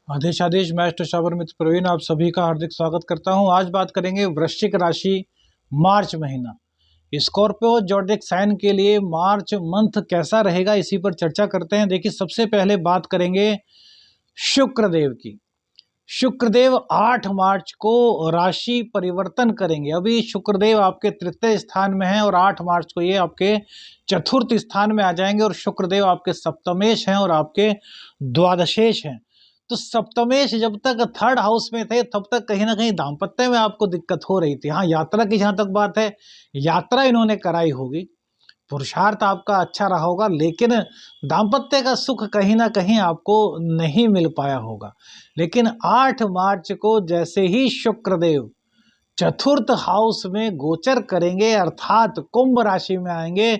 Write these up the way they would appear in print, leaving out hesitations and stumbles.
आदेश आदेश मैं श्रावण मित्र प्रवीण आप सभी का हार्दिक स्वागत करता हूं। आज बात करेंगे वृश्चिक राशि मार्च महीना स्कॉर्पियो जोडिक साइन के लिए मार्च मंथ कैसा रहेगा, इसी पर चर्चा करते हैं। देखिए, सबसे पहले बात करेंगे शुक्रदेव की। शुक्रदेव 8 मार्च को राशि परिवर्तन करेंगे। अभी शुक्रदेव आपके तृतीय स्थान में हैं और 8 मार्च को ये आपके चतुर्थ स्थान में आ जाएंगे और शुक्रदेव आपके सप्तमेश हैं और आपके द्वादशेश हैं। तो सप्तमेश जब तक थर्ड हाउस में थे तब तक कहीं ना कहीं दाम्पत्य में आपको दिक्कत हो रही थी। हाँ, यात्रा की जहां तक बात है, यात्रा इन्होंने कराई होगी, पुरुषार्थ आपका अच्छा रहा होगा, लेकिन दाम्पत्य का सुख कहीं ना कहीं आपको नहीं मिल पाया होगा। लेकिन 8 मार्च को जैसे ही शुक्रदेव चतुर्थ हाउस में गोचर करेंगे अर्थात कुंभ राशि में आएंगे,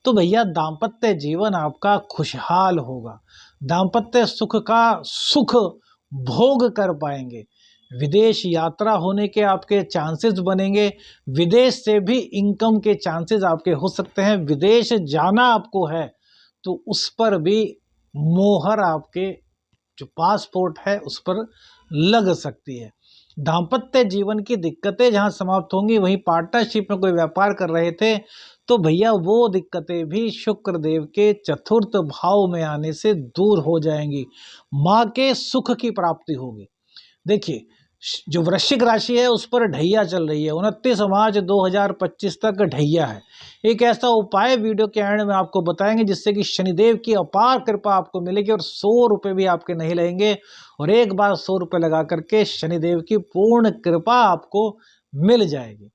तो भैया दाम्पत्य जीवन आपका खुशहाल होगा। दाम्पत्य सुख का सुख भोग कर पाएंगे। विदेश यात्रा होने के आपके चांसेस बनेंगे। विदेश से भी इनकम के चांसेस आपके हो सकते हैं। विदेश जाना आपको है तो उस पर भी मोहर आपके जो पासपोर्ट है उस पर लग सकती है। दाम्पत्य जीवन की दिक्कतें जहां समाप्त होंगी, वहीं पार्टनरशिप में कोई व्यापार कर रहे थे तो भैया वो दिक्कतें भी शुक्रदेव के चतुर्थ भाव में आने से दूर हो जाएंगी। माँ के सुख की प्राप्ति होगी। देखिए, जो वृश्चिक राशि है उस पर ढैया चल रही है। 29 मार्च 2025 तक ढैया है। एक ऐसा उपाय वीडियो के एंड में आपको बताएंगे जिससे कि शनिदेव की अपार कृपा आपको मिलेगी और 100 रुपये भी आपके नहीं लगेंगे और एक बार 100 रुपये लगा करके शनिदेव की पूर्ण कृपा आपको मिल जाएगी।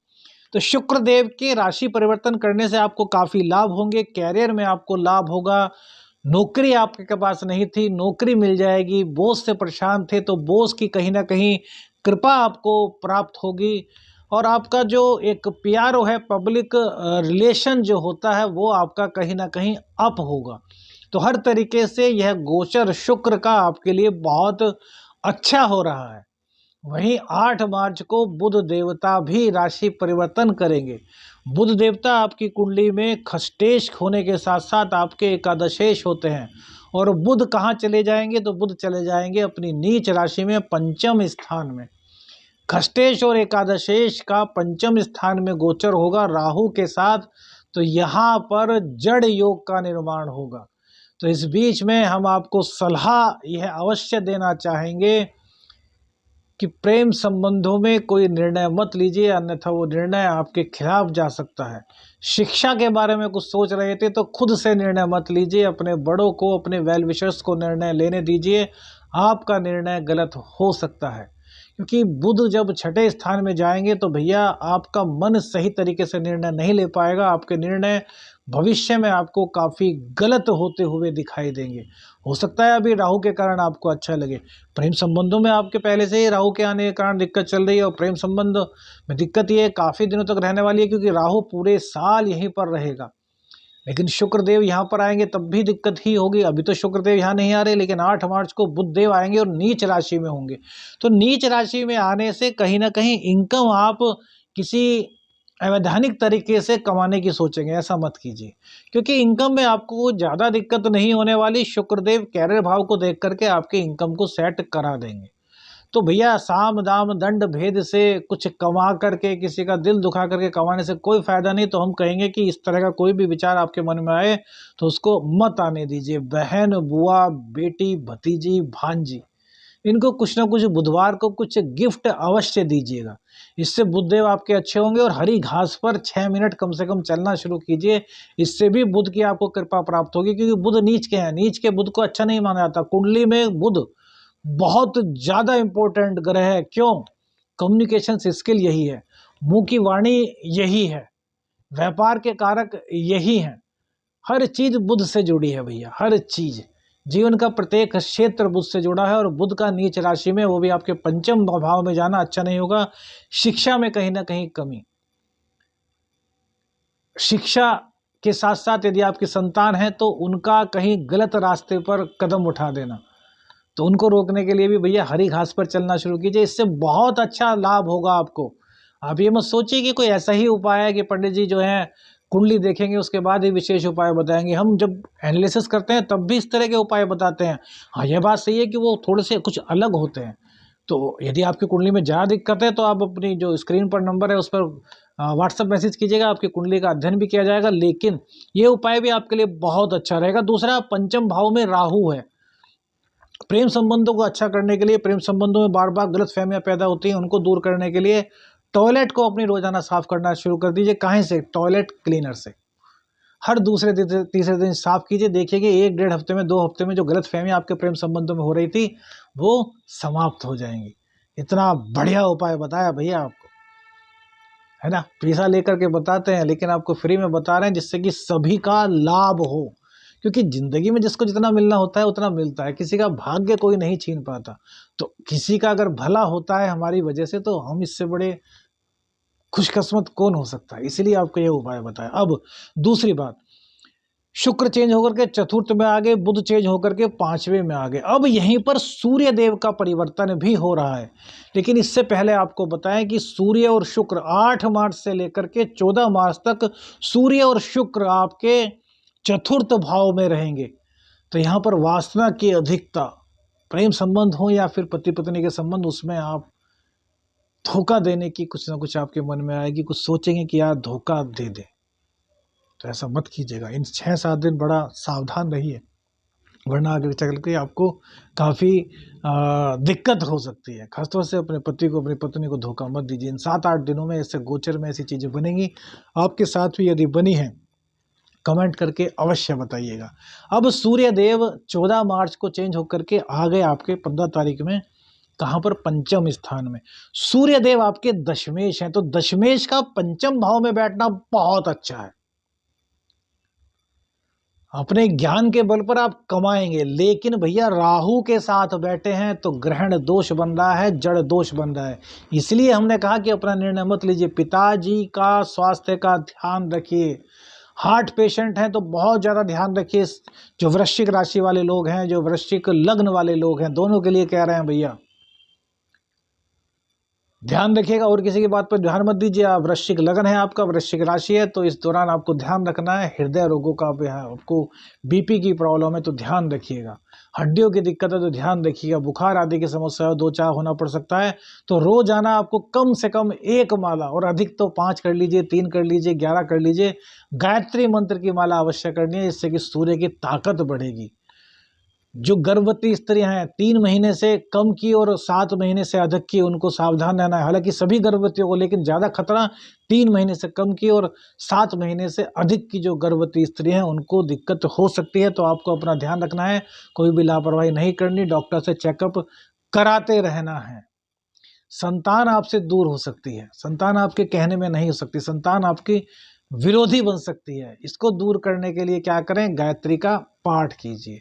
तो शुक्रदेव के राशि परिवर्तन करने से आपको काफ़ी लाभ होंगे। कैरियर में आपको लाभ होगा। नौकरी आपके पास नहीं थी, नौकरी मिल जाएगी। बॉस से परेशान थे तो बॉस की कहीं ना कहीं कृपा आपको प्राप्त होगी। और आपका जो एक पीआरओ है, पब्लिक रिलेशन जो होता है, वो आपका कहीं ना कहीं अप होगा। तो हर तरीके से यह गोचर शुक्र का आपके लिए बहुत अच्छा हो रहा है। वहीं 8 मार्च को बुध देवता भी राशि परिवर्तन करेंगे। बुध देवता आपकी कुंडली में खष्टेश होने के साथ साथ आपके एकादशेश होते हैं। और बुध कहाँ चले जाएंगे, तो बुध चले जाएंगे अपनी नीच राशि में पंचम स्थान में। खष्टेश और एकादशेश का पंचम स्थान में गोचर होगा राहु के साथ, तो यहाँ पर जड़ योग का निर्माण होगा। तो इस बीच में हम आपको सलाह यह अवश्य देना चाहेंगे कि प्रेम संबंधों में कोई निर्णय मत लीजिए, अन्यथा वो निर्णय आपके खिलाफ जा सकता है। शिक्षा के बारे में कुछ सोच रहे थे तो खुद से निर्णय मत लीजिए, अपने बड़ों को, अपने वेल विशर्स को निर्णय लेने दीजिए। आपका निर्णय गलत हो सकता है, क्योंकि बुध जब छठे स्थान में जाएंगे तो भैया आपका मन सही तरीके से निर्णय नहीं ले पाएगा। आपके निर्णय भविष्य में आपको काफ़ी गलत होते हुए दिखाई देंगे। हो सकता है अभी राहु के कारण आपको अच्छा लगे। प्रेम संबंधों में आपके पहले से ही राहु के आने के कारण दिक्कत चल रही है और प्रेम संबंध में दिक्कत ये काफ़ी दिनों तक रहने वाली है, क्योंकि राहु पूरे साल यहीं पर रहेगा। लेकिन शुक्रदेव यहाँ पर आएंगे तब भी दिक्कत ही होगी। अभी तो शुक्रदेव यहाँ नहीं आ रहे, लेकिन 8 मार्च को बुधदेव आएंगे और नीच राशि में होंगे। तो नीच राशि में आने से कहीं ना कहीं इनकम आप किसी अवैधानिक तरीके से कमाने की सोचेंगे, ऐसा मत कीजिए, क्योंकि इनकम में आपको ज़्यादा दिक्कत नहीं होने वाली। शुक्रदेव कैरियर भाव को देख करके आपके इनकम को सेट करा देंगे। तो भैया साम दाम दंड भेद से कुछ कमा करके, किसी का दिल दुखा करके कमाने से कोई फायदा नहीं। तो हम कहेंगे कि इस तरह का कोई भी विचार आपके मन में आए तो उसको मत आने दीजिए। बहन, बुआ, बेटी, भतीजी, भांजी, इनको कुछ ना कुछ बुधवार को कुछ गिफ्ट अवश्य दीजिएगा। इससे बुधदेव आपके अच्छे होंगे। और हरी घास पर 6 मिनट कम से कम चलना शुरू कीजिए, इससे भी बुध की आपको कृपा प्राप्त होगी। क्योंकि बुध नीच के हैं, नीच के बुध को अच्छा नहीं माना जाता। कुंडली में बुध बहुत ज़्यादा इंपॉर्टेंट ग्रह है। क्यों? कम्युनिकेशन स्किल यही है, मुंह की वाणी यही है, व्यापार के कारक यही हैं। हर चीज बुध से जुड़ी है भैया, हर चीज। जीवन का प्रत्येक क्षेत्र बुध से जुड़ा है और बुध का नीच राशि में, वो भी आपके पंचम भाव में जाना अच्छा नहीं होगा। शिक्षा में कहीं ना कहीं कमी। शिक्षा के साथ साथ यदि आपकी संतान है तो उनका कहीं गलत रास्ते पर कदम उठा देना, तो उनको रोकने के लिए भी भैया हरी घास पर चलना शुरू कीजिए। इससे बहुत अच्छा लाभ होगा आपको। आप ये मत सोचिए कि कोई ऐसा ही उपाय है कि पंडित जी जो है कुंडली देखेंगे उसके बाद ही विशेष उपाय बताएंगे। हम जब एनालिसिस करते हैं तब भी इस तरह के उपाय बताते हैं। हाँ, यह बात सही है कि वो थोड़े से कुछ अलग होते हैं। तो यदि आपकी कुंडली में ज़्यादा दिक्कत है तो आप अपनी जो स्क्रीन पर नंबर है उस पर व्हाट्सएप मैसेज कीजिएगा, आपकी कुंडली का अध्ययन भी किया जाएगा। लेकिन ये उपाय भी आपके लिए बहुत अच्छा रहेगा। दूसरा, पंचम भाव में राहु है। प्रेम संबंधों को अच्छा करने के लिए, प्रेम संबंधों में बार बार गलतफहमियां पैदा होती हैं, उनको दूर करने के लिए टॉयलेट को अपनी रोजाना साफ करना शुरू कर दीजिए। कहाँ से? टॉयलेट क्लीनर से। हर दूसरे तीसरे दिन साफ कीजिए। देखिए कि 1-1.5 हफ्ते में, 2 हफ्ते में जो गलतफहमियां आपके प्रेम संबंधों में हो रही थी वो समाप्त हो जाएंगी। इतना बढ़िया उपाय बताया भैया आपको, है ना। पैसा लेकर के बताते हैं लेकिन आपको फ्री में बता रहे हैं जिससे कि सभी का लाभ हो। क्योंकि जिंदगी में जिसको जितना मिलना होता है उतना मिलता है, किसी का भाग्य कोई नहीं छीन पाता। तो किसी का अगर भला होता है हमारी वजह से तो हम इससे बड़े खुशकिस्मत कौन हो सकता है। इसीलिए आपको यह उपाय बताया। अब दूसरी बात, शुक्र चेंज होकर के चतुर्थ में आ गए, बुध चेंज होकर के 5वें में आ गए। अब यहीं पर सूर्य देव का परिवर्तन भी हो रहा है। लेकिन इससे पहले आपको बताएं कि सूर्य और शुक्र 8 मार्च से लेकर के 14 मार्च तक सूर्य और शुक्र आपके चतुर्थ भाव में रहेंगे। तो यहाँ पर वासना की अधिकता, प्रेम संबंध हो या फिर पति पत्नी के संबंध, उसमें आप धोखा देने की कुछ ना कुछ आपके मन में आएगी। कुछ सोचेंगे कि यार धोखा दे दे, तो ऐसा मत कीजिएगा। इन 6-7 दिन बड़ा सावधान रहिए, वरना आगे चल के आपको काफ़ी दिक्कत हो सकती है। खासतौर से अपने पति को, अपनी पत्नी को धोखा मत दीजिए। इन 7-8 दिनों में ऐसे गोचर में ऐसी चीज़ें बनेंगी। आपके साथ भी यदि बनी हैं कमेंट करके अवश्य बताइएगा। अब सूर्य देव 14 मार्च को चेंज होकर के आ गए आपके 15 तारीख में। कहाँ पर? पंचम स्थान में। सूर्य देव आपके दशमेश हैं, तो दशमेश का पंचम भाव में बैठना बहुत अच्छा है। अपने ज्ञान के बल पर आप कमाएंगे। लेकिन भैया राहु के साथ बैठे हैं तो ग्रहण दोष बन रहा है, जड़ दोष बन रहा है। इसलिए हमने कहा कि अपना निर्णय मत लीजिए। पिताजी का स्वास्थ्य का ध्यान रखिए। हार्ट पेशेंट हैं तो बहुत ज़्यादा ध्यान रखिए। जो वृश्चिक राशि वाले लोग हैं, जो वृश्चिक लग्न वाले लोग हैं, दोनों के लिए कह रहे हैं भैया, ध्यान रखिएगा। और किसी की बात पर ध्यान मत दीजिए। आप वृश्चिक लग्न है, आपका वृश्चिक राशि है, तो इस दौरान आपको ध्यान रखना है। हृदय रोगों का आपको बीपी की प्रॉब्लम है तो ध्यान रखिएगा। हड्डियों की दिक्कत है तो ध्यान रखिएगा। बुखार आदि की समस्या हो, 2-4 होना पड़ सकता है। तो रोजाना आपको कम से कम 1 माला, और अधिक तो 5 कर लीजिए, 3 कर लीजिए, 11 कर लीजिए, गायत्री मंत्र की माला अवश्य करनी है। इससे कि सूर्य की ताकत बढ़ेगी। जो गर्भवती स्त्रियां हैं 3 महीने से कम की और 7 महीने से अधिक की, उनको सावधान रहना है। हालांकि सभी गर्भवतियों को, लेकिन ज़्यादा खतरा 3 महीने से कम की और 7 महीने से अधिक की जो गर्भवती स्त्री हैं उनको दिक्कत हो सकती है। तो आपको अपना ध्यान रखना है, कोई भी लापरवाही नहीं करनी, डॉक्टर से चेकअप कराते रहना है। संतान आपसे दूर हो सकती है, संतान आपके कहने में नहीं हो सकती, संतान आपकी विरोधी बन सकती है। इसको दूर करने के लिए क्या करें? गायत्री का पाठ कीजिए।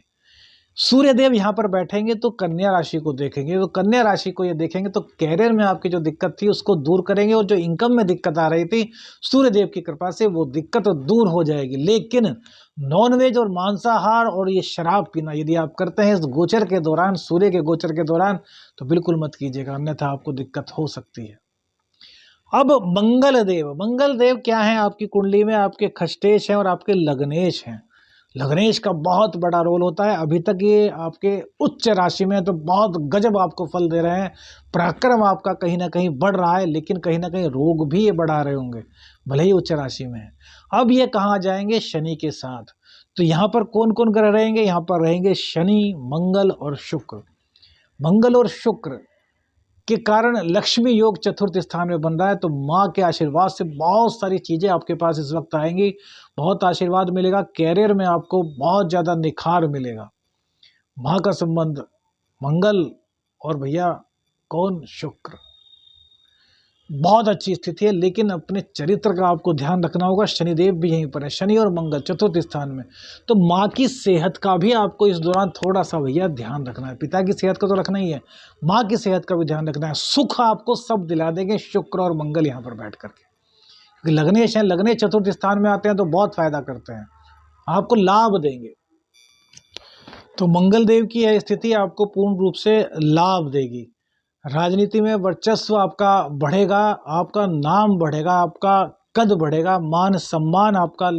सूर्य देव यहाँ पर बैठेंगे तो कन्या राशि को देखेंगे। तो कन्या राशि को ये देखेंगे तो कैरियर में आपकी जो दिक्कत थी उसको दूर करेंगे, और जो इनकम में दिक्कत आ रही थी सूर्य देव की कृपा से वो दिक्कत दूर हो जाएगी। लेकिन नॉनवेज और मांसाहार और ये शराब पीना यदि आप करते हैं इस गोचर के दौरान, सूर्य के गोचर के दौरान, तो बिल्कुल मत कीजिएगा, अन्यथा आपको दिक्कत हो सकती है। अब मंगल देव क्या है आपकी कुंडली में? आपके खष्टेश हैं और आपके लग्नेश हैं। लग्नेश का बहुत बड़ा रोल होता है। अभी तक ये आपके उच्च राशि में तो बहुत गजब आपको फल दे रहे हैं। पराक्रम आपका कहीं ना कहीं बढ़ रहा है, लेकिन कहीं ना कहीं रोग भी ये बढ़ा रहे होंगे, भले ही उच्च राशि में है। अब ये कहाँ जाएंगे? शनि के साथ। तो यहाँ पर कौन कौन ग्रह रहेंगे? यहाँ पर रहेंगे शनि, मंगल और शुक्र। मंगल और शुक्र के कारण लक्ष्मी योग चतुर्थ स्थान में बन रहा है। तो माँ के आशीर्वाद से बहुत सारी चीज़ें आपके पास इस वक्त आएंगी, बहुत आशीर्वाद मिलेगा। कैरियर में आपको बहुत ज़्यादा निखार मिलेगा। माँ का संबंध मंगल और भैया कौन? शुक्र, बहुत अच्छी स्थिति है। लेकिन अपने चरित्र का आपको ध्यान रखना होगा। शनिदेव भी यहीं पर है, शनि और मंगल चतुर्थ स्थान में। तो माँ की सेहत का भी आपको इस दौरान थोड़ा सा भैया ध्यान रखना है। पिता की सेहत का तो रखना ही है, माँ की सेहत का भी ध्यान रखना है। सुख आपको सब दिला देंगे शुक्र और मंगल यहाँ पर बैठ करके, क्योंकि लग्नेश हैं। लग्नेश चतुर्थ स्थान में आते हैं तो बहुत फायदा करते हैं, आपको लाभ देंगे। तो मंगल देव की यह स्थिति आपको पूर्ण रूप से लाभ देगी। राजनीति में वर्चस्व आपका बढ़ेगा, आपका नाम बढ़ेगा, आपका कद बढ़ेगा, मान सम्मान आपका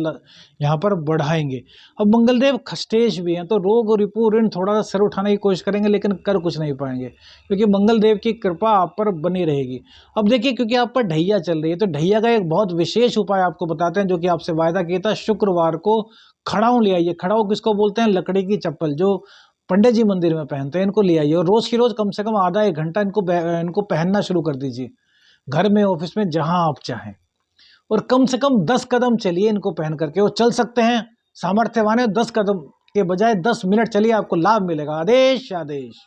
यहाँ पर बढ़ाएंगे। अब मंगलदेव खष्टेश भी हैं, तो रोग और रिपु ऋण थोड़ा सा सिर उठाने की कोशिश करेंगे लेकिन कर कुछ नहीं पाएंगे, क्योंकि मंगलदेव की कृपा आप पर बनी रहेगी। अब देखिए, क्योंकि आप पर ढैया चल रही है, तो ढैया का एक बहुत विशेष उपाय आपको बताते हैं, जो कि आपसे वायदा किया था। शुक्रवार को खड़ाऊ ले आइए। खड़ाऊ किसको बोलते हैं? लकड़ी की चप्पल जो पंडित जी मंदिर में पहनते हैं, इनको ले आइए और रोज की रोज कम से कम आधा एक घंटा इनको पहनना शुरू कर दीजिए, घर में, ऑफिस में, जहां आप चाहें। और कम से कम 10 कदम चलिए इनको पहन करके। वो चल सकते हैं, सामर्थ्यवान है, 10 कदम के बजाय 10 मिनट चलिए, आपको लाभ मिलेगा। आदेश आदेश।